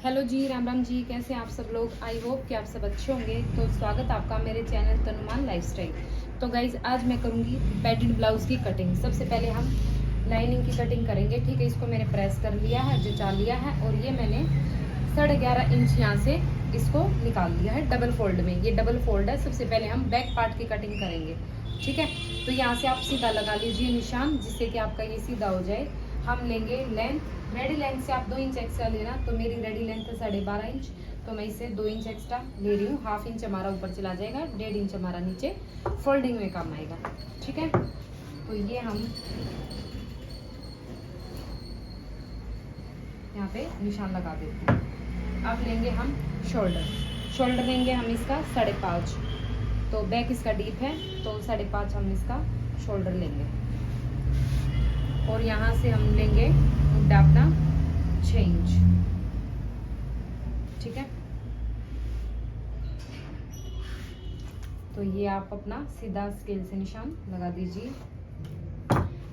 Hello जी, राम राम जी। कैसे हैं आप सब लोग? आई होप कि आप सब अच्छे होंगे। तो स्वागत आपका मेरे चैनल तनुमान लाइफस्टाइल। तो गाइज आज मैं करूंगी पैडेड ब्लाउज़ की कटिंग। सबसे पहले हम लाइनिंग की कटिंग करेंगे। ठीक है, इसको मैंने प्रेस कर लिया है, जचा लिया है और ये मैंने 11.5 इंच यहाँ से इसको निकाल लिया है डबल फोल्ड में। ये डबल फोल्ड है। सबसे पहले हम बैक पार्ट की कटिंग करेंगे। ठीक है, तो यहाँ से आप सीधा लगा लीजिए निशान, जिससे कि आपका ये सीधा हो जाए। हम लेंगे लेंथ, रेडी लेंथ से आप 2 इंच एक्स्ट्रा लेना। तो मेरी रेडी लेंथ है 12.5 इंच, तो मैं इसे 2 इंच एक्स्ट्रा ले रही हूँ। हाफ इंच हमारा ऊपर चला जाएगा, 1.5 इंच हमारा नीचे फोल्डिंग में काम आएगा। ठीक है, तो ये हम यहाँ पे निशान लगा देते हैं। अब लेंगे हम शोल्डर लेंगे हम इसका 5.5। तो बैक इसका डीप है, तो 5.5 हम इसका शोल्डर लेंगे। और यहाँ से हम लेंगे मुड्ढा अपना 6 इंच। ठीक है, तो ये आप अपना सीधा स्केल से निशान लगा दीजिए।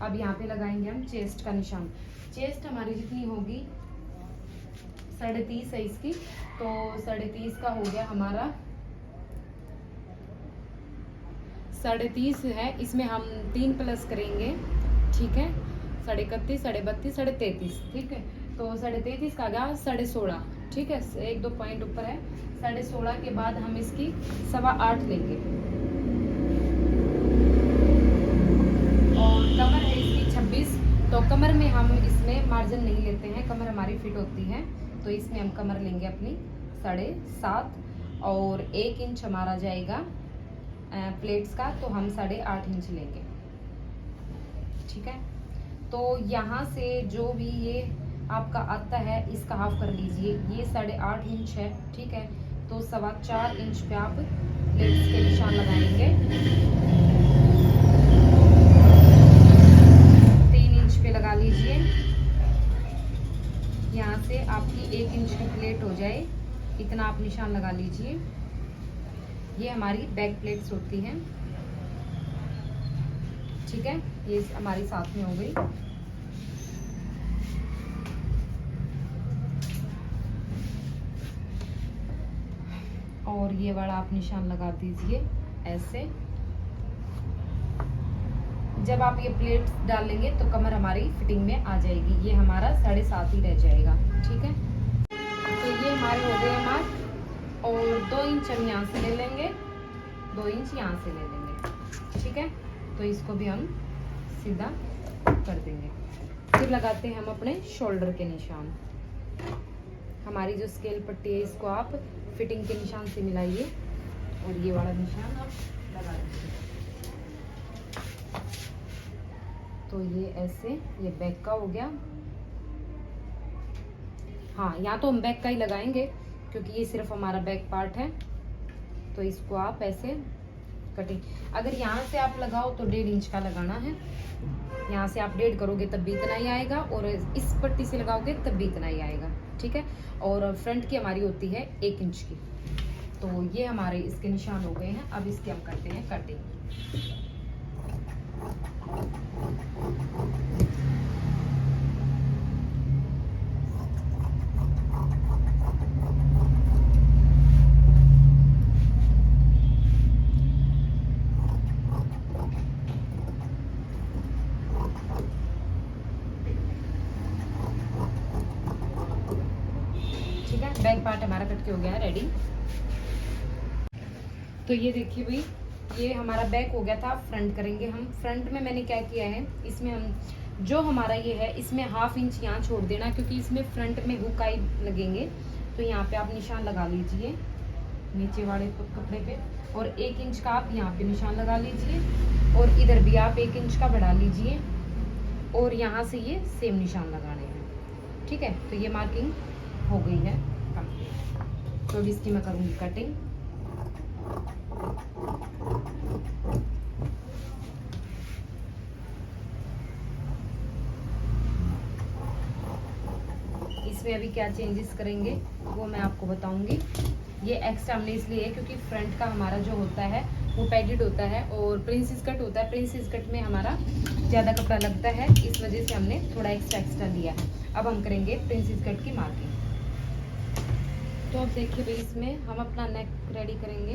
अब यहाँ पे लगाएंगे हम चेस्ट का निशान। चेस्ट हमारी जितनी होगी 30.5 है इसकी, तो 30.5 का हो गया हमारा 30.5 है। इसमें हम 3 प्लस करेंगे। ठीक है, 31.5, 32.5, 33। ठीक है, तो 33.5 का गया 16.5। ठीक है, 1-2 पॉइंट ऊपर है। 16.5 के बाद हम इसकी 8.25 लेंगे। और कमर है इसकी 26, तो कमर में हम इसमें मार्जिन नहीं लेते हैं, कमर हमारी फिट होती है। तो इसमें हम कमर लेंगे अपनी 7.5 और 1 इंच हमारा जाएगा प्लेट्स का, तो हम 8.5 इंच लेंगे। ठीक है, तो यहाँ से जो भी ये आपका आता है इसका हाफ कर लीजिए। ये 8.5 इंच है। ठीक है, तो 4.25 इंच पे आप प्लेट्स के निशान लगाएंगे। 3 इंच पे लगा लीजिए। यहाँ से आपकी 1 इंच की प्लेट हो जाए, इतना आप निशान लगा लीजिए। ये हमारी बैक प्लेट्स होती हैं। ठीक है, ये हमारी साथ में हो गई। और ये वाला आप निशान लगा दीजिए ऐसे। जब आप ये प्लेट्स डालेंगे तो कमर हमारी फिटिंग में आ जाएगी। ये हमारा 7.5 ही रह जाएगा। ठीक है, तो ये हमारे हो गए मार्क। और 2 इंच हम यहाँ से ले लेंगे, 2 इंच यहाँ से ले लेंगे। ठीक है, तो इसको भी हम सीधा कर देंगे। फिर लगाते हैं हम अपने शोल्डर के निशान। हमारी जो स्केल पट्टी है इसको आप फिटिंग के निशान से मिलाइए और ये वाला निशान आप लगा दीजिए। तो ये ऐसे, ये बैक का हो गया। हाँ, यहाँ तो हम बैक का ही लगाएंगे क्योंकि ये सिर्फ हमारा बैक पार्ट है। तो इसको आप ऐसे कटिंग, अगर यहाँ से आप लगाओ तो 1.5 इंच का लगाना है। यहाँ से आप 1.5 करोगे तब भी इतना ही आएगा, और इस पट्टी से लगाओगे तब भी इतना ही आएगा। ठीक है, और फ्रंट की हमारी होती है 1 इंच की। तो ये हमारे इसके निशान हो गए हैं। अब इसके हम करते हैं कटिंग। बैक पार्ट हमारा कट के हो गया है रेडी। तो ये देखिए भाई, ये हमारा बैक हो गया था। फ्रंट करेंगे हम। फ्रंट में मैंने क्या किया है, इसमें हम जो हमारा ये है इसमें 1/2 इंच यहाँ छोड़ देना, क्योंकि इसमें फ्रंट में हुकाई लगेंगे। तो यहाँ पे आप निशान लगा लीजिए नीचे वाले कपड़े पे, और 1 इंच का आप यहाँ पे निशान लगा लीजिए, और इधर भी आप 1 इंच का बढ़ा लीजिए, और यहाँ से ये सेम निशान लगाने हैं। ठीक है, तो ये मार्किंग हो गई है कंप्लीट। तो अब इसकी मैं करूँगी कटिंग। इसमें अभी क्या चेंजेस करेंगे वो मैं आपको बताऊंगी। ये एक्स्ट्रा हमने इसलिए है क्योंकि फ्रंट का हमारा जो होता है वो पैडेड होता है और प्रिंसेस कट होता है। प्रिंसेस कट में हमारा ज़्यादा कपड़ा लगता है, इस वजह से हमने थोड़ा एक्स्ट्रा लिया है। अब हम करेंगे प्रिंसेस कट की मार्किंग। तो अब देखिए भाई, इसमें हम अपना नेक रेडी करेंगे।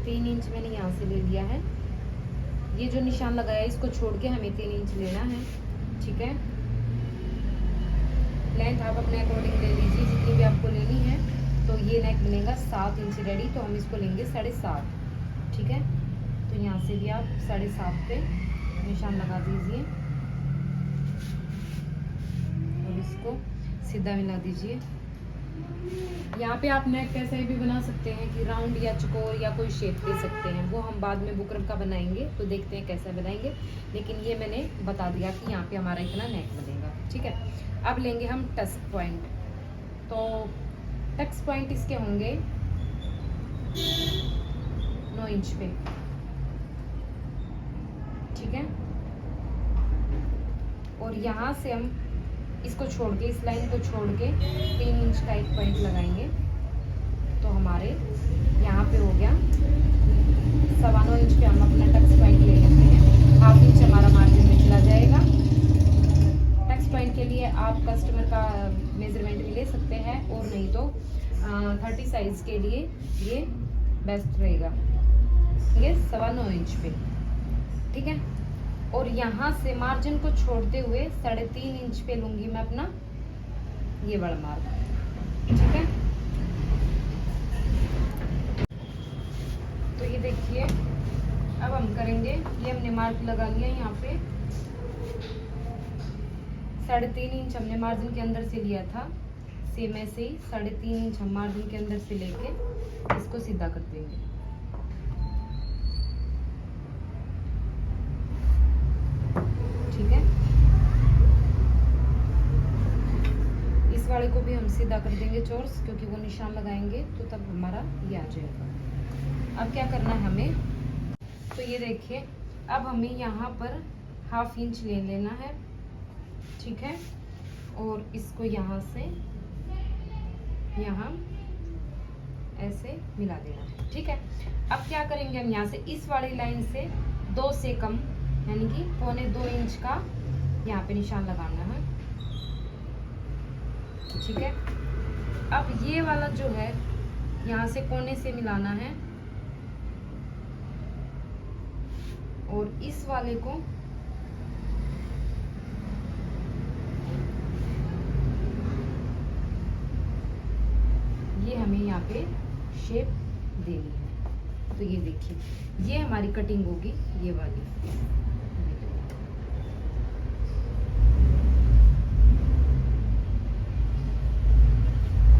3 इंच मैंने यहाँ से ले लिया है। ये जो निशान लगाया है इसको छोड़ के हमें 3 इंच लेना है, ठीक है। लेंथ आप अपने अकॉर्डिंग ले लीजिए जितनी भी आपको लेनी है। तो ये नेक बनेगा 7 इंच रेडी, तो हम इसको लेंगे 7.5, ठीक है। तो यहाँ से भी आप 7.5 पे निशान लगा दीजिए और इसको सीधा मिला दीजिए। यहाँ पे आप नेक कैसे भी बना सकते हैं कि राउंड या चौकोर या कोई शेप दे सकते हैं, वो हम बाद में बुकरम का बनाएंगे तो देखते हैं कैसा बनाएंगे। लेकिन ये मैंने बता दिया कि यहाँ पे हमारा इतना नेक बनेगा, ठीक है। अब लेंगे हम टक्स पॉइंट। तो टक्स पॉइंट इसके होंगे 9 इंच पे, ठीक है। और यहाँ से हम इसको छोड़ के, इस लाइन को छोड़ के 3 इंच का एक पॉइंट लगाएंगे। तो हमारे यहाँ पे हो गया 9.25 इंच पे हम अपना टक्स पॉइंट ले लेते हैं। 1/2 इंच हमारा मार्जिन में चला जाएगा। टक्स पॉइंट के लिए आप कस्टमर का मेजरमेंट भी ले सकते हैं, और नहीं तो 30 साइज के लिए ये बेस्ट रहेगा। ये 9.25 इंच पे, ठीक है। और यहाँ से मार्जिन को छोड़ते हुए 3.5 इंच पे लूंगी मैं अपना ये बड़ा मार्क, ठीक है। तो ये देखिए, अब हम करेंगे, ये हमने मार्क लगा लिया यहाँ पे। 3.5 इंच हमने मार्जिन के अंदर से लिया था, सेम ऐसे ही 3.5 इंच हम मार्जिन के अंदर से लेके इसको सीधा कर देंगे। ठीक है, इस वाले को भी हम सीधा कर देंगे चोर्स, क्योंकि वो निशान लगाएंगे तो तब हमारा ये आ जाएगा। अब क्या करना है हमें, तो ये देखिए, अब हमें यहाँ पर 1/2 इंच ले लेना है, ठीक है। और इसको यहाँ से यहाँ ऐसे मिला देना है, ठीक है। अब क्या करेंगे हम, यहाँ से इस वाली लाइन से 2 से कम यानी कि 1.25 इंच का यहाँ पे निशान लगाना है, ठीक है। अब ये वाला जो है यहाँ से कोने से मिलाना है, और इस वाले को ये हमें यहाँ पे शेप देनी है। तो ये देखिए, ये हमारी कटिंग होगी ये वाली,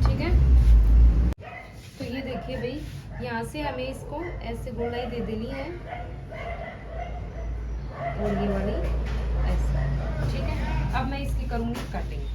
ठीक है। तो ये देखिए भाई, यहाँ से हमें इसको ऐसे गोलाई दे देनी है, और ये वाली ऐसे, ठीक है। अब मैं इसकी करूँगी कटिंग।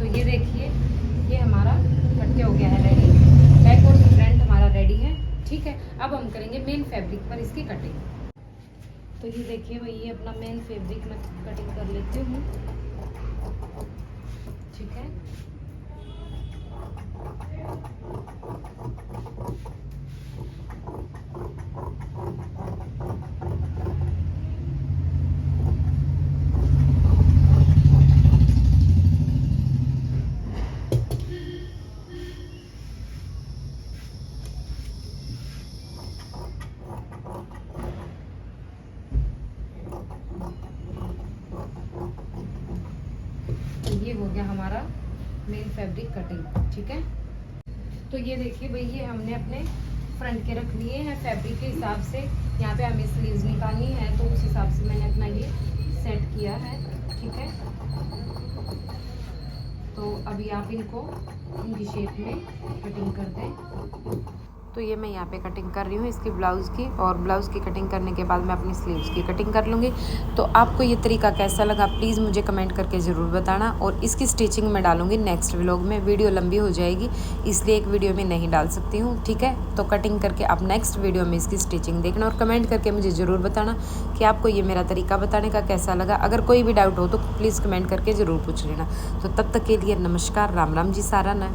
ये देखिए, ये हमारा कट हो गया है रेडी, बैक और फ्रंट हमारा रेडी है, ठीक है। अब हम करेंगे मेन फैब्रिक पर इसकी कटिंग। तो ये देखिए भाई, ये अपना मेन फैब्रिक में कटिंग कर लेती हूँ, ठीक है। ये हो गया हमारा मेन फैब्रिक कटिंग, ठीक है। तो ये देखिए भाई, ये हमने अपने फ्रंट के रख लिए हैं फैब्रिक के हिसाब से। यहाँ पे हमें स्लीव्स निकालनी है, तो उस हिसाब से मैंने अपना ये सेट किया है, ठीक है। तो अभी आप इनको इनकी शेप में कटिंग कर दें। तो ये मैं यहाँ पे कटिंग कर रही हूँ इसकी ब्लाउज़ की, और ब्लाउज़ की कटिंग करने के बाद मैं अपनी स्लीव्स की कटिंग कर लूँगी। तो आपको ये तरीका कैसा लगा प्लीज़ मुझे कमेंट करके ज़रूर बताना। और इसकी स्टिचिंग मैं डालूँगी नेक्स्ट व्लॉग में, वीडियो लंबी हो जाएगी इसलिए एक वीडियो में नहीं डाल सकती हूँ, ठीक है। तो कटिंग करके आप नेक्स्ट वीडियो में इसकी स्टिचिंग देखना और कमेंट करके मुझे ज़रूर बताना कि आपको ये मेरा तरीका बताने का कैसा लगा। अगर कोई भी डाउट हो तो प्लीज़ कमेंट करके ज़रूर पूछ लेना। तो तब तक के लिए नमस्कार, राम राम जी, सारा ना।